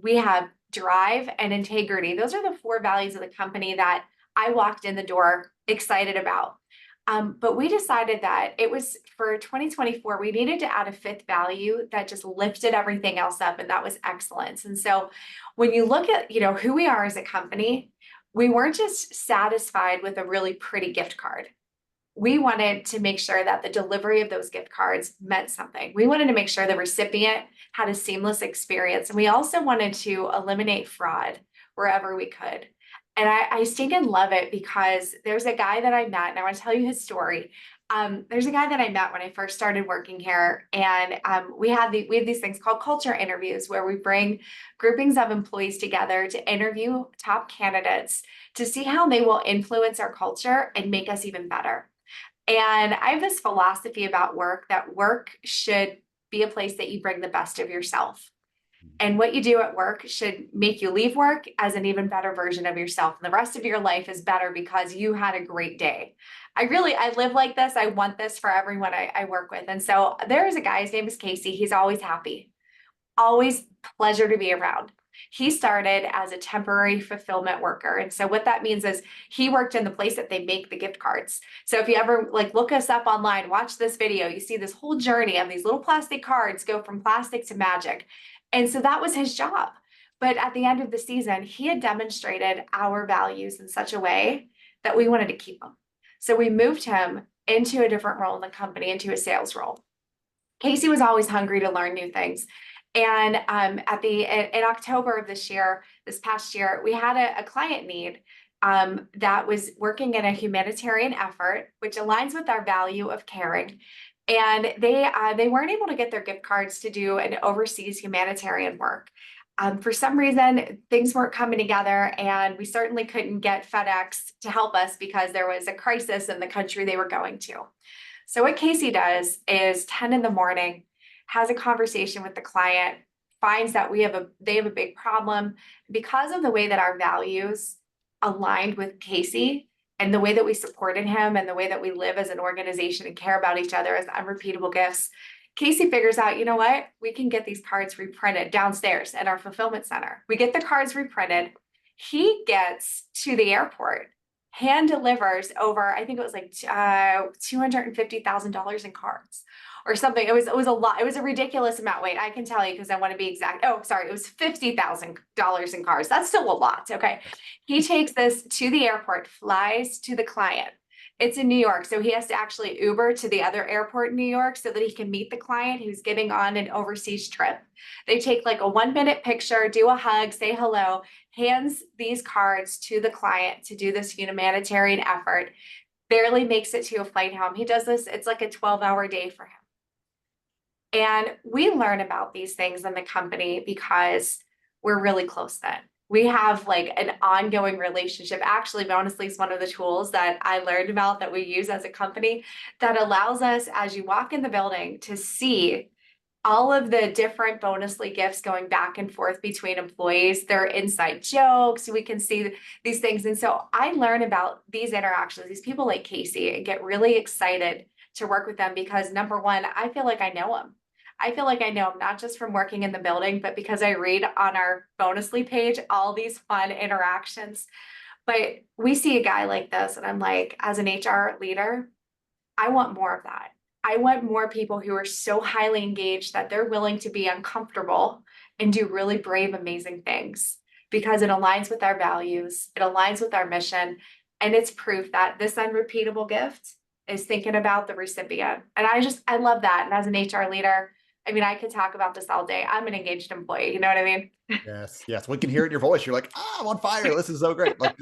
We have drive and integrity. Those are the 4 values of the company that I walked in the door excited about. But we decided that it was for 2024, we needed to add a 5th value that just lifted everything else up, and that was excellence. And so when you look at, who we are as a company, we weren't just satisfied with a really pretty gift card. We wanted to make sure that the delivery of those gift cards meant something. We wanted to make sure the recipient had a seamless experience. And we also wanted to eliminate fraud wherever we could. And I stinking love it, because there's a guy that I met, and I want to tell you his story. There's a guy that I met when I first started working here, and we have these things called culture interviews, where we bring groupings of employees together to interview top candidates to see how they will influence our culture and make us even better. And I have this philosophy about work, that work should be a place that you bring the best of yourself. And what you do at work should make you leave work as an even better version of yourself. And the rest of your life is better because you had a great day. I live like this. I want this for everyone I work with. And so there is a guy, his name is Casey. He's always happy, always pleasure to be around. He started as a temporary fulfillment worker. And so what that means is he worked in the place that they make the gift cards. So if you ever like look us up online, watch this video, you see this whole journey of these little plastic cards go from plastic to magic. And so that was his job. But at the end of the season, he had demonstrated our values in such a way that we wanted to keep him. So we moved him into a different role in the company, into a sales role. Casey was always hungry to learn new things. And in October of this past year, we had a client need that was working in a humanitarian effort, which aligns with our value of caring. And they weren't able to get their gift cards to do an overseas humanitarian work. For some reason, things weren't coming together, and we certainly couldn't get FedEx to help us because there was a crisis in the country they were going to. So what Casey does is 10 in the morning, has a conversation with the client, finds that they have a big problem. Because of the way that our values aligned with Casey and the way that we supported him and the way that we live as an organization and care about each other as unrepeatable gifts, Casey figures out, you know what? We can get these cards reprinted downstairs at our fulfillment center. We get the cards reprinted. He gets to the airport, hand delivers over, I think it was like $250,000 in cards or something. It was a lot. It was a ridiculous amount. Wait, I can tell you because I want to be exact. Oh, sorry. It was $50,000 in cards. That's still a lot. Okay. He takes this to the airport, flies to the client. It's in New York, so he has to actually Uber to the other airport in New York so that he can meet the client who's getting on an overseas trip. They take like a 1-minute picture, do a hug, say hello, hands these cards to the client to do this humanitarian effort, barely makes it to a flight home. He does this, it's like a 12-hour day for him. And we learn about these things in the company because we're really close then. We have like an ongoing relationship. Actually, Bonusly is one of the tools that I learned about that we use as a company that allows us, as you walk in the building, to see all of the different Bonusly gifts going back and forth between employees, their inside jokes. We can see these things. And so I learn about these interactions, these people like Casey, and get really excited to work with them because number one, I feel like I know them. I feel like I know them not just from working in the building, but because I read on our Bonusly page all these fun interactions. But we see a guy like this, and I'm like, as an HR leader, I want more of that. I want more people who are so highly engaged that they're willing to be uncomfortable and do really brave, amazing things because it aligns with our values, it aligns with our mission, and it's proof that this unrepeatable gift is thinking about the recipient. And I love that. And as an HR leader, I mean, I could talk about this all day. I'm an engaged employee. You know what I mean? Yes. We can hear it in your voice. You're like, I'm on fire. This is so great. Like,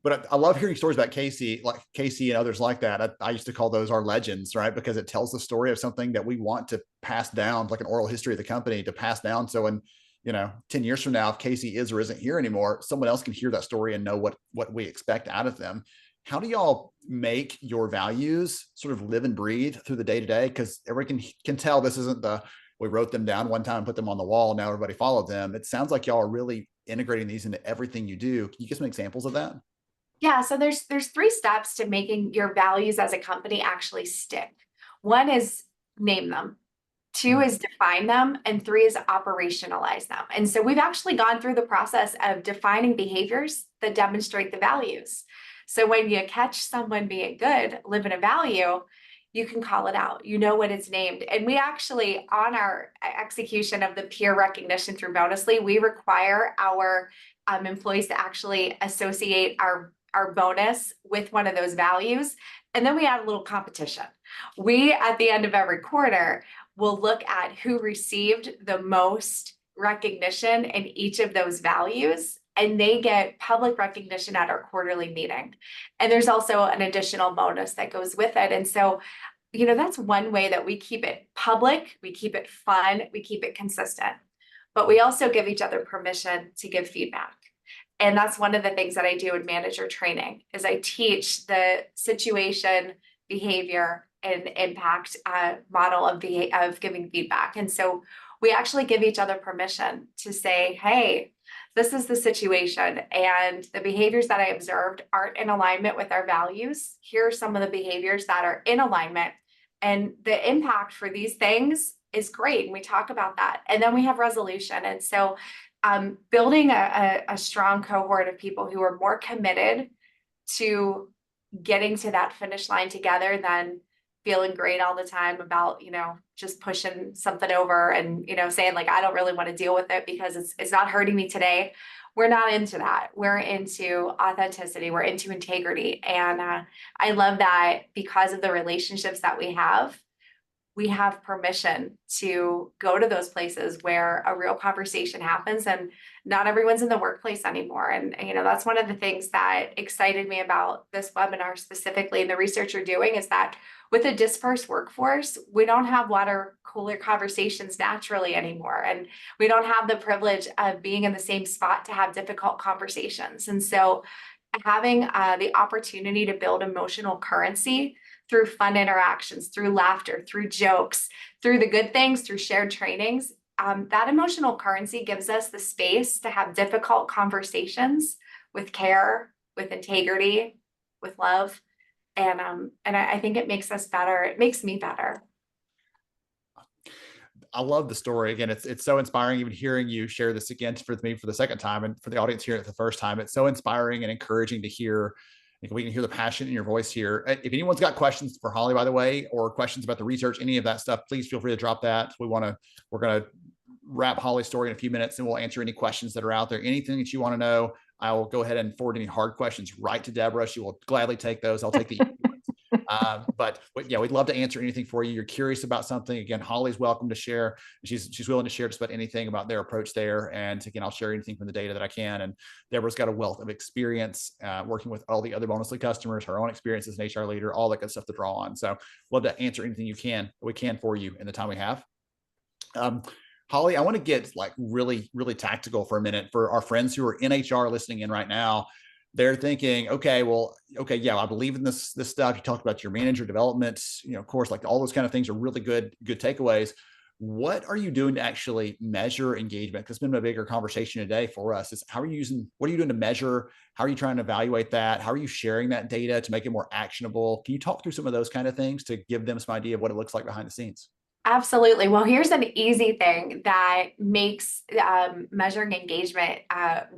but I love hearing stories about Casey, like Casey and others like that. I used to call those our legends, right? Because it tells the story of something that we want to pass down, like an oral history of the company to pass down. So when, 10 years from now, if Casey is or isn't here anymore, someone else can hear that story and know what we expect out of them. How do y'all make your values sort of live and breathe through the day to day? Because everyone can tell this isn't we wrote them down one time, put them on the wall, now everybody followed them. It sounds like y'all are really integrating these into everything you do. Can you give some examples of that? Yeah, so there's 3 steps to making your values as a company actually stick. 1 is name them. 2 is define them, and 3 is operationalize them. And so we've actually gone through the process of defining behaviors that demonstrate the values. So when you catch someone being good, living a value, you can call it out. You know what it's named. And we actually, on our execution of the peer recognition through Bonusly, we require our employees to actually associate our bonus with one of those values. And then we add a little competition. We, at the end of every quarter, will look at who received the most recognition in each of those values, and they get public recognition at our quarterly meeting. And there's also an additional bonus that goes with it. And so, that's one way that we keep it public, we keep it fun, we keep it consistent, but we also give each other permission to give feedback. And that's one of the things that I do in manager training is I teach the situation, behavior, and impact model of giving feedback. And so we actually give each other permission to say, hey, this is the situation, and the behaviors that I observed aren't in alignment with our values. Here are some of the behaviors that are in alignment, and the impact for these things is great. And we talk about that, and then we have resolution. And so building a strong cohort of people who are more committed to getting to that finish line together than feeling great all the time about, just pushing something over and, saying like, I don't really want to deal with it because it's not hurting me today. We're not into that. We're into authenticity. We're into integrity. And I love that because of the relationships that we have permission to go to those places where a real conversation happens, and not everyone's in the workplace anymore. And, that's one of the things that excited me about this webinar specifically, and the research you're doing, is that with a dispersed workforce, we don't have water cooler conversations naturally anymore. And we don't have the privilege of being in the same spot to have difficult conversations. And so having the opportunity to build emotional currency through fun interactions, through laughter, through jokes, through the good things, through shared trainings, that emotional currency gives us the space to have difficult conversations with care, with integrity, with love. And I think it makes us better. It makes me better. I love the story. Again, it's so inspiring, even hearing you share this again for me for the second time, and for the audience here at the first time. It's so inspiring and encouraging to hear. We can hear the passion in your voice here. If anyone's got questions for Holly, by the way, or questions about the research, any of that stuff, please feel free to drop that. We're going to wrap Holly's story in a few minutes, and we'll answer any questions that are out there. Anything that you want to know, I will go ahead and forward any hard questions right to Deborah. She will gladly take those. I'll take the but yeah, we'd love to answer anything for you. You're curious about something. Again, Holly's welcome to share. She's willing to share just about anything about their approach there. And again, I'll share anything from the data that I can. And Deborah's got a wealth of experience working with all the other Bonusly customers, her own experience as an HR leader, all that good stuff to draw on. So love to answer anything we can for you in the time we have. Holly, I want to get really, really tactical for a minute for our friends who are in HR listening in right now. They're thinking, yeah, I believe in this stuff. You talked about your manager development, of course, all those kind of things are really good takeaways. What are you doing to actually measure engagement? Because it's been a bigger conversation today for us is what are you doing to measure? How are you trying to evaluate that? How are you sharing that data to make it more actionable? Can you talk through some of those kind of things to give them some idea of what it looks like behind the scenes? Absolutely. Well, here's an easy thing that makes measuring engagement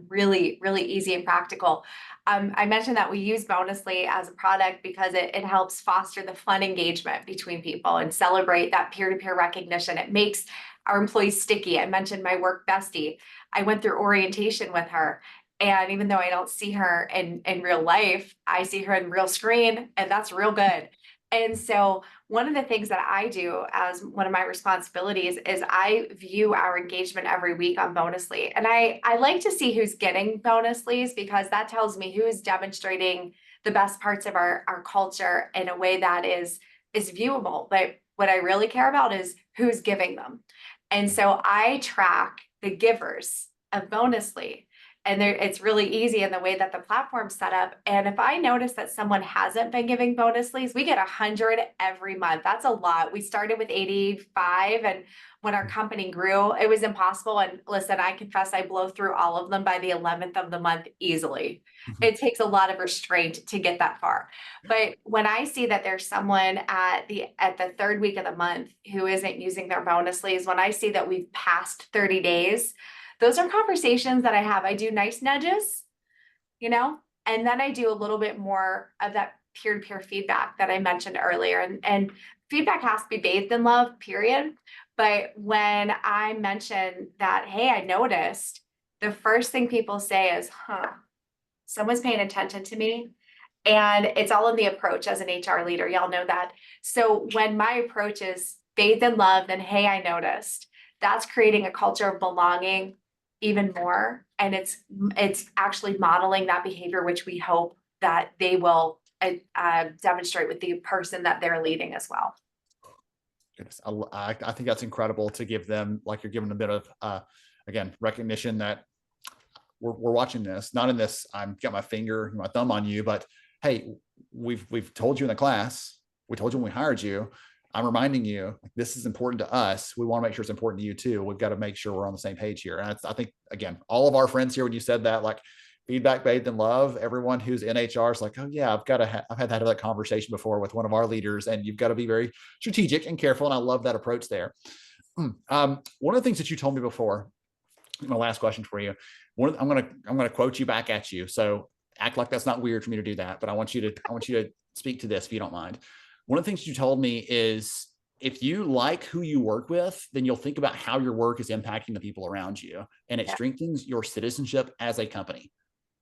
really, really easy and practical. I mentioned that we use Bonusly as a product because it helps foster the fun engagement between people and celebrate that peer-to-peer recognition. It makes our employees sticky. I mentioned my work bestie. I went through orientation with her. And even though I don't see her in real life, I see her in real screen, and that's real good. And so one of the things that I do as one of my responsibilities is I view our engagement every week on Bonusly. And I like to see who's getting Bonusly's because that tells me who is demonstrating the best parts of our culture in a way that is viewable. But what I really care about is who's giving them. And so I track the givers of Bonusly. And it's really easy in the way that the platform's set up. And if I notice that someone hasn't been giving Bonusly's, we get 100 every month. That's a lot. We started with 85, and when our company grew, it was impossible. And listen, I confess I blow through all of them by the 11th of the month easily. It takes a lot of restraint to get that far. But when I see that there's someone at the third week of the month who isn't using their Bonusly's, when I see that we've passed 30 days, those are conversations that I have. I do nice nudges, and then I do a little bit more of that peer-to-peer feedback that I mentioned earlier. And feedback has to be bathed in love, period. But when I mention that, hey, I noticed, the first thing people say is, someone's paying attention to me. And it's all in the approach as an HR leader. Y'all know that. So when my approach is bathed in love, then, hey, I noticed, that's creating a culture of belonging even more. And it's actually modeling that behavior, which we hope that they will demonstrate with the person that they're leading as well. Goodness, I think that's incredible to give them, you're giving a bit of, again, recognition that we're watching this, not in this, I've got my finger, my thumb on you, but hey, we've told you in the class, we told you when we hired you, I'm reminding you, like, this is important to us. We want to make sure it's important to you too. We've got to make sure we're on the same page here. And I think, again, all of our friends here, when you said that, like, feedback bathed in love, everyone who's in HR is like, oh yeah, I've had that conversation before with one of our leaders, and you've got to be very strategic and careful. And I love that approach there. One of the things that you told me before, my last question for you, I'm going to quote you back at you. So act like that's not weird for me to do that, but I want you to speak to this if you don't mind. One of the things you told me is, if you like who you work with, then you'll think about how your work is impacting the people around you, and it strengthens your citizenship as a company.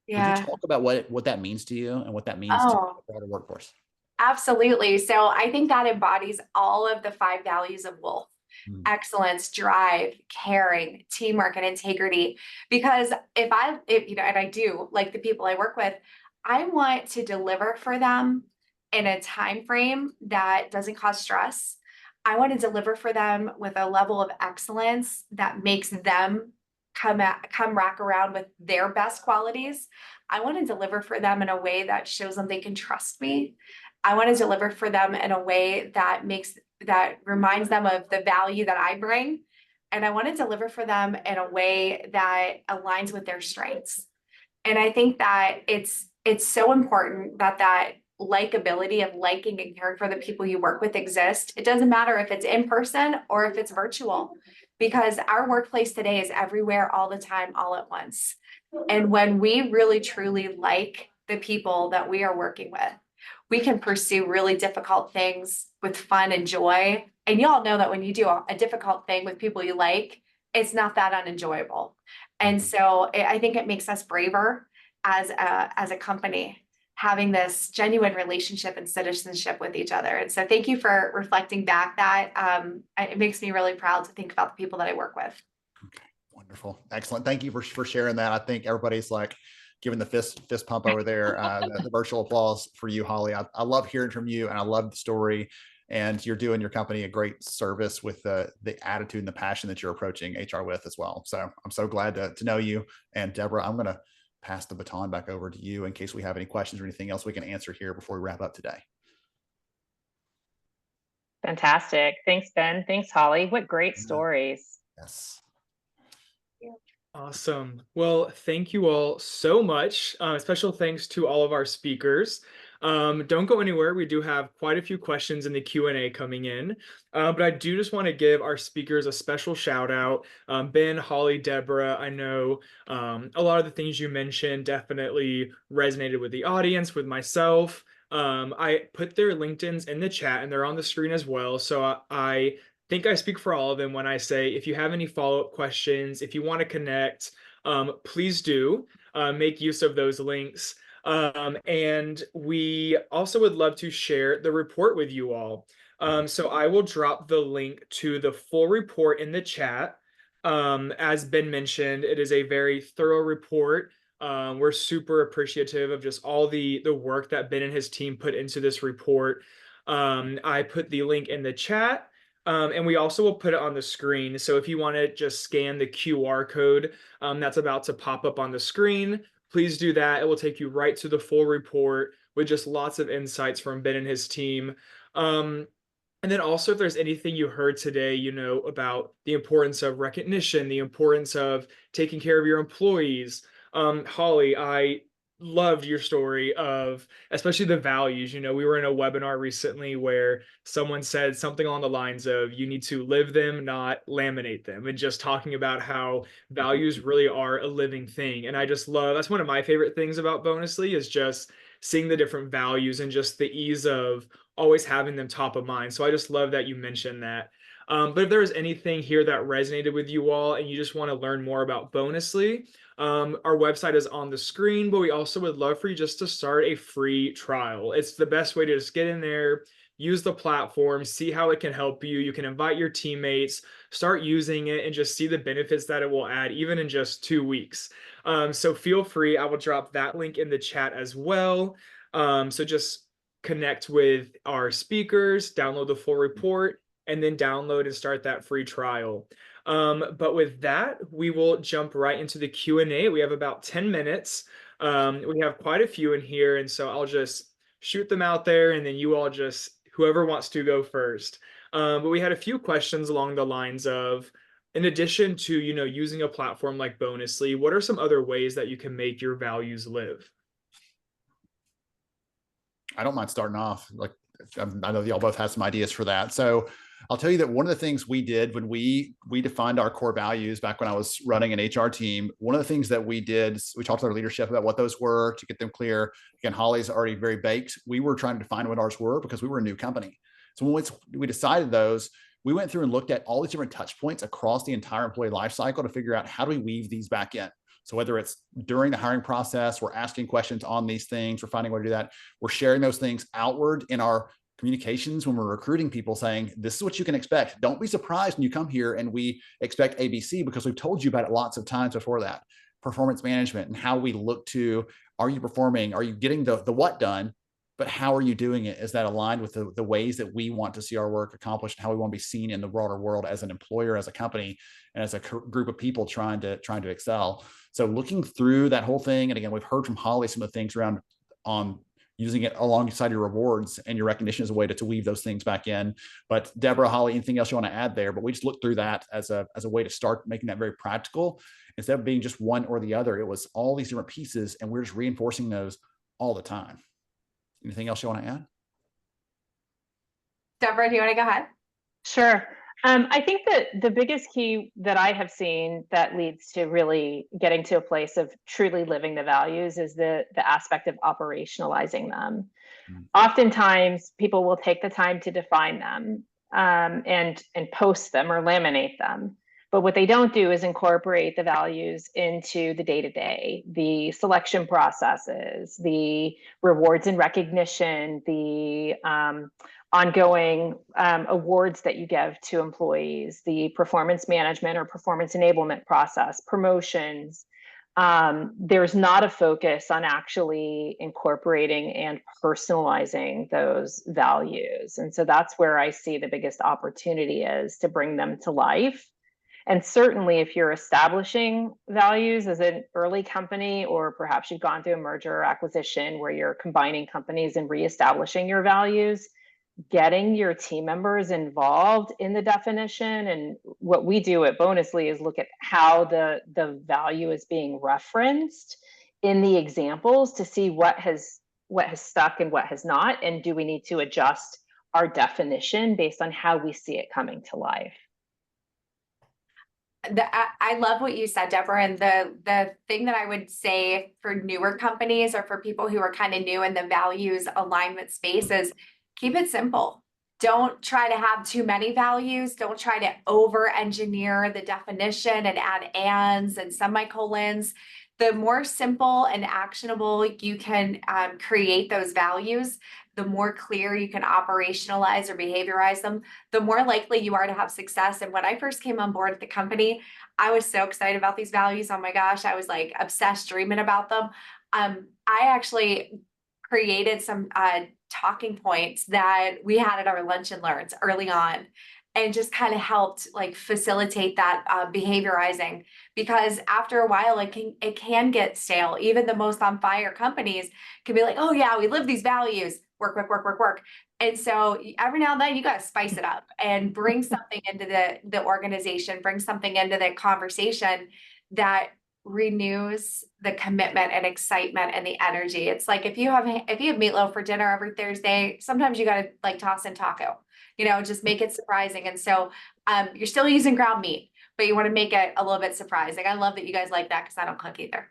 Would you Yeah. talk about what that means to you and what that means to Oh, the broader workforce? absolutely. So I think that embodies all of the 5 values of Wolfe: Mm. excellence, drive, caring, teamwork, and integrity. Because if you know, and I do like the people I work with, I want to deliver for them in a time frame that doesn't cause stress. I want to deliver for them with a level of excellence that makes them come back around with their best qualities. I want to deliver for them in a way that shows them they can trust me. I want to deliver for them in a way that reminds them of the value that I bring. And I want to deliver for them in a way that aligns with their strengths. And I think that it's so important that that likability of liking and caring for the people you work with exist. It doesn't matter if it's in person or if it's virtual, because our workplace today is everywhere all the time, all at once. And when we really truly like the people that we are working with, we can pursue really difficult things with fun and joy. And you all know that when you do a difficult thing with people you like, it's not that unenjoyable. And so I think it makes us braver as a company, having this genuine relationship and citizenship with each other. And so thank you for reflecting back that. It makes me really proud to think about the people that I work with. Okay, wonderful, excellent. Thank you for sharing that. I think everybody's like giving the fist pump over there, the virtual applause for you, Holly. I love hearing from you, and I love the story. And you're doing your company a great service with the attitude and the passion that you're approaching HR with as well. So I'm so glad to know you. And Deborah, I'm going to pass the baton back over to you in case we have any questions or anything else we can answer here before we wrap up today. Fantastic. Thanks, Ben. Thanks, Holly. What great stories. Yes. Awesome. Well, thank you all so much. Special thanks to all of our speakers. Don't go anywhere. We do have quite a few questions in the Q&A coming in, but I do just want to give our speakers a special shout out. Ben, Holly, Deborah, I know a lot of the things you mentioned definitely resonated with the audience, with myself. I put their LinkedIns in the chat, and they're on the screen as well. So I think I speak for all of them when I say, if you have any follow-up questions, if you want to connect, please do make use of those links. And we also would love to share the report with you all. So I will drop the link to the full report in the chat. As Ben mentioned, it is a very thorough report. We're super appreciative of just all the work that Ben and his team put into this report. I put the link in the chat. And we also will put it on the screen. So if you want to just scan the QR code that's about to pop up on the screen, please do that. It will take you right to the full report with just lots of insights from Ben and his team. And then also, if there's anything you heard today, you know, about the importance of recognition, the importance of taking care of your employees. Holly, I loved your story of especially the values. You know, we were in a webinar recently where someone said something along the lines of, you need to live them, not laminate them, and just talking about how values really are a living thing. And I just love, that's one of my favorite things about Bonusly, is just seeing the different values and just the ease of always having them top of mind. So I just love that you mentioned that. But if there was anything here that resonated with you all and you just want to learn more about Bonusly, our website is on the screen, but we also would love for you just to start a free trial. It's the best way to just get in there, use the platform, see how it can help you. You can invite your teammates, start using it, and just see the benefits that it will add, even in just 2 weeks. So feel free. I will drop that link in the chat as well. So just connect with our speakers, download the full report, and then download and start that free trial. But with that, we will jump right into the Q&A. We have about 10 minutes. We have quite a few in here, and so I'll just shoot them out there, and then you all just, whoever wants to go first. But we had a few questions along the lines of, in addition to, using a platform like Bonusly, what are some other ways that you can make your values live? I don't mind starting off. Like, I know y'all both have some ideas for that. So I'll tell you that one of the things we did when we defined our core values back when I was running an HR team, one of the things that we did, we talked to our leadership about what those were to get them clear. Again, Holly's already very baked. We were trying to define what ours were because we were a new company. So when we decided those, we went through and looked at all these different touch points across the entire employee life cycle to figure out how do we weave these back in. So whether it's during the hiring process, we're asking questions on these things, we're finding a way to do that. We're sharing those things outward in our communications when we're recruiting people, saying, this is what you can expect. Don't be surprised when you come here and we expect ABC, because we've told you about it lots of times before that. Performance management and how we look to, are you performing? Are you getting the what done? But how are you doing it? Is that aligned with the ways that we want to see our work accomplished and how we want to be seen in the broader world as an employer, as a company, and as a group of people trying to excel? So looking through that whole thing, and again, we've heard from Holly some of the things around on using it alongside your rewards and your recognition as a way to weave those things back in. But Deborah, Holly, anything else you want to add there? But we just looked through that as a way to start making that very practical. Instead of being just one or the other, it was all these different pieces, and we're just reinforcing those all the time. Anything else you want to add? Deborah, do you want to go ahead? Sure. I think that the biggest key that I have seen that leads to really getting to a place of truly living the values is the aspect of operationalizing them. Oftentimes, people will take the time to define them and post them or laminate them. But what they don't do is incorporate the values into the day-to-day, the selection processes, the rewards and recognition, the ongoing awards that you give to employees, the performance management or performance enablement process, promotions. There's not a focus on actually incorporating and personalizing those values. And so that's where I see the biggest opportunity is to bring them to life. And certainly if you're establishing values as an early company, or perhaps you've gone through a merger or acquisition where you're combining companies and reestablishing your values, getting your team members involved in the definition. And what we do at Bonusly is look at how the value is being referenced in the examples to see what has stuck and what has not, and do we need to adjust our definition based on how we see it coming to life. I love what you said, Deborah. And the thing that I would say for newer companies or for people who are kind of new in the values alignment space is keep it simple. Don't try to have too many values. Don't try to over engineer the definition and add ands and semicolons. The more simple and actionable you can create those values, the more clear you can operationalize or behaviorize them, the more likely you are to have success. And when I first came on board at the company, I was so excited about these values. Oh my gosh, I was like obsessed, dreaming about them. I actually created some talking points that we had at our lunch and learns early on, and just kind of helped like facilitate that behaviorizing, because after a while it can get stale. Even the most on fire companies can be like, oh yeah, we live these values, work, work, work, work, work. And so every now and then you got to spice it up and bring something into the organization, bring something into the conversation that renews the commitment and excitement and the energy. It's like if you have meatloaf for dinner every Thursday, sometimes you got to like toss in taco, just make it surprising. And so you're still using ground meat, but you want to make it a little bit surprising. I love that you guys like that, because I don't cook either.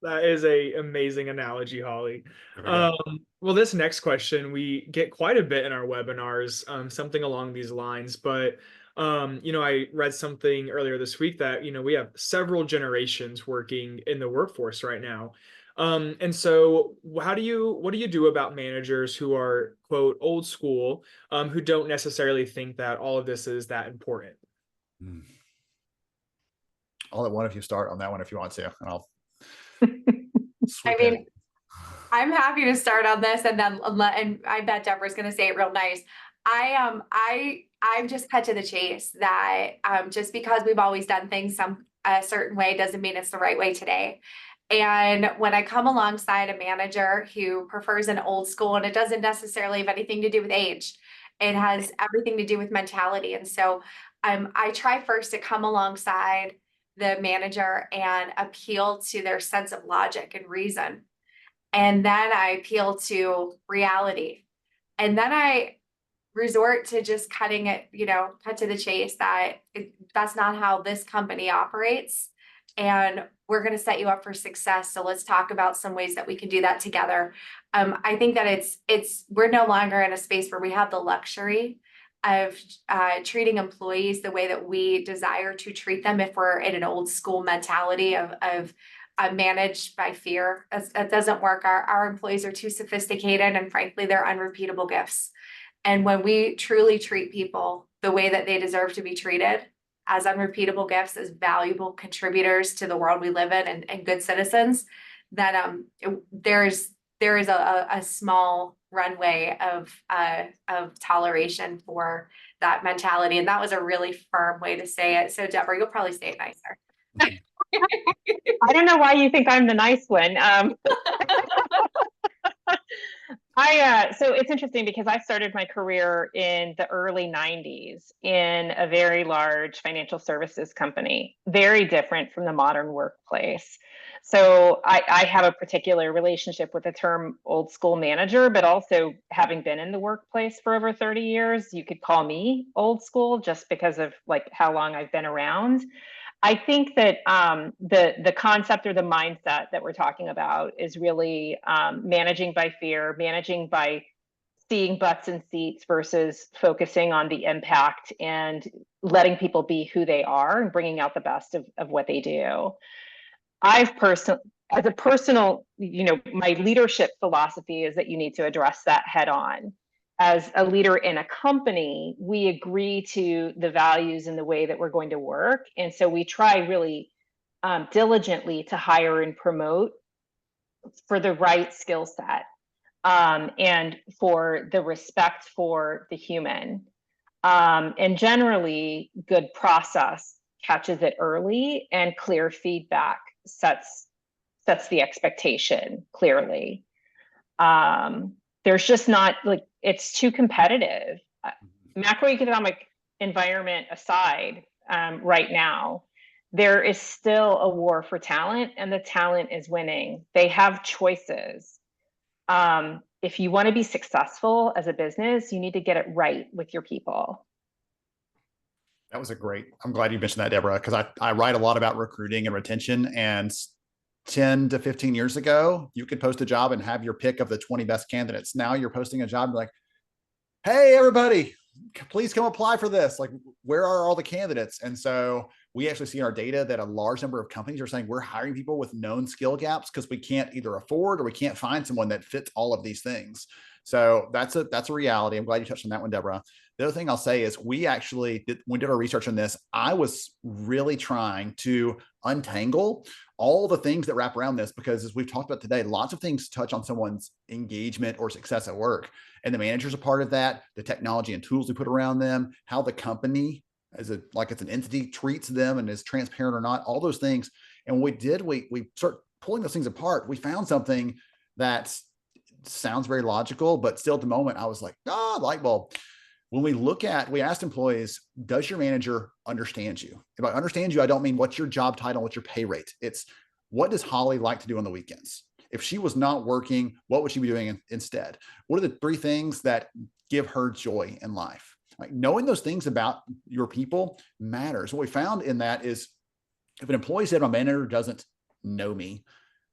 That is a amazing analogy, Holly. Well, this next question, we get quite a bit in our webinars, something along these lines, but I read something earlier this week that, we have several generations working in the workforce right now. And so what do you do about managers who are, quote, old school, who don't necessarily think that all of this is that important? I'll let one of you start on that one if you want to, and I'll I'm happy to start on this, and I bet Deborah's going to say it real nice. I'm just cut to the chase that just because we've always done things a certain way doesn't mean it's the right way today. And when I come alongside a manager who prefers an old school, and it doesn't necessarily have anything to do with age, it has everything to do with mentality. And so I try first to come alongside the manager and appeal to their sense of logic and reason. And then I appeal to reality. And then I resort to just cutting it, cut to the chase that that's not how this company operates. And we're going to set you up for success. So let's talk about some ways that we can do that together. I think that we're no longer in a space where we have the luxury of treating employees the way that we desire to treat them if we're in an old school mentality of managed by fear. That doesn't work. Our employees are too sophisticated, and frankly, they're unrepeatable gifts. And when we truly treat people the way that they deserve to be treated, as unrepeatable gifts, as valuable contributors to the world we live in, and good citizens, then there is a small runway of toleration for that mentality. And that was a really firm way to say it. So Deborah, you'll probably say it nicer. I don't know why you think I'm the nice one. So it's interesting because I started my career in the early 90s in a very large financial services company, very different from the modern workplace. So I have a particular relationship with the term old school manager, but also having been in the workplace for over 30 years, you could call me old school just because of like how long I've been around. I think that the concept or the mindset that we're talking about is really managing by fear, managing by seeing butts in seats versus focusing on the impact and letting people be who they are and bringing out the best of what they do. As a personal, my leadership philosophy is that you need to address that head on. As a leader in a company, we agree to the values and the way that we're going to work. And so we try really diligently to hire and promote for the right skill set and for the respect for the human. And generally, good process catches it early, and clear feedback sets the expectation clearly. There's just not like, it's too competitive. Macroeconomic environment aside, right now, there is still a war for talent, and the talent is winning. They have choices. If you want to be successful as a business, you need to get it right with your people. That was I'm glad you mentioned that, Deborah, because I write a lot about recruiting and retention, and 10 to 15 years ago, you could post a job and have your pick of the 20 best candidates. Now you're posting a job like, hey, everybody, please come apply for this. Like, where are all the candidates? And so we actually see in our data that a large number of companies are saying we're hiring people with known skill gaps because we can't either afford or we can't find someone that fits all of these things. So that's a reality. I'm glad you touched on that one, Deborah. The other thing I'll say is when we did our research on this, I was really trying to untangle all the things that wrap around this, because as we've talked about today, lots of things touch on someone's engagement or success at work. And the manager's a part of that, the technology and tools we put around them, how the company it's an entity treats them and is transparent or not, all those things. And what we did, we start pulling those things apart. We found something that sounds very logical, but still at the moment I was like, light bulb. When we asked employees, does your manager understand you? If I understand you, I don't mean what's your job title, what's your pay rate. It's what does Holly like to do on the weekends? If she was not working, what would she be doing instead? What are the 3 things that give her joy in life? Like, knowing those things about your people matters. What we found in that is if an employee said my manager doesn't know me,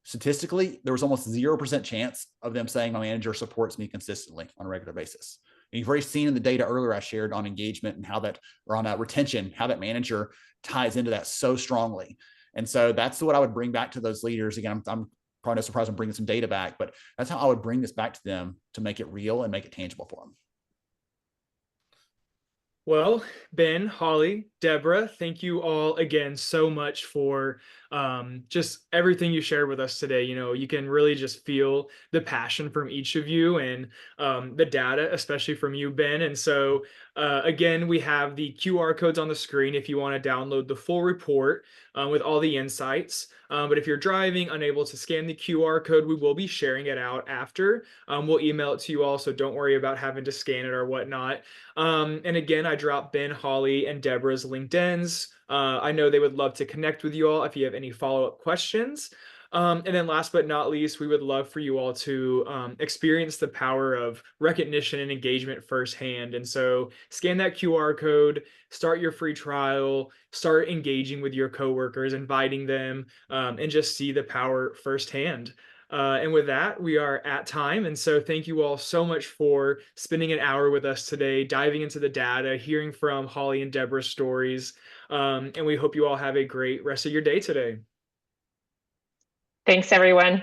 statistically, there was almost 0% chance of them saying my manager supports me consistently on a regular basis. And you've already seen in the data earlier I shared on engagement and on retention, how that manager ties into that so strongly. And so that's what I would bring back to those leaders. Again, I'm probably no surprise I'm bringing some data back, but that's how I would bring this back to them to make it real and make it tangible for them. Well, Ben, Holly, Deborah, thank you all again so much for just everything you shared with us today. You know, you can really just feel the passion from each of you, and the data, especially from you, Ben. And so, again, we have the QR codes on the screen if you want to download the full report with all the insights. But if you're driving, unable to scan the QR code, we will be sharing it out after. We'll email it to you all, so don't worry about having to scan it or whatnot. And again, I dropped Ben, Holly, and Deborah's LinkedIn's. I know they would love to connect with you all if you have any follow-up questions. And then last but not least, we would love for you all to experience the power of recognition and engagement firsthand. And so scan that QR code, start your free trial, start engaging with your coworkers, inviting them, and just see the power firsthand. And with that, we are at time. And so thank you all so much for spending an hour with us today, diving into the data, hearing from Holly and Deborah's stories. And we hope you all have a great rest of your day today. Thanks, everyone.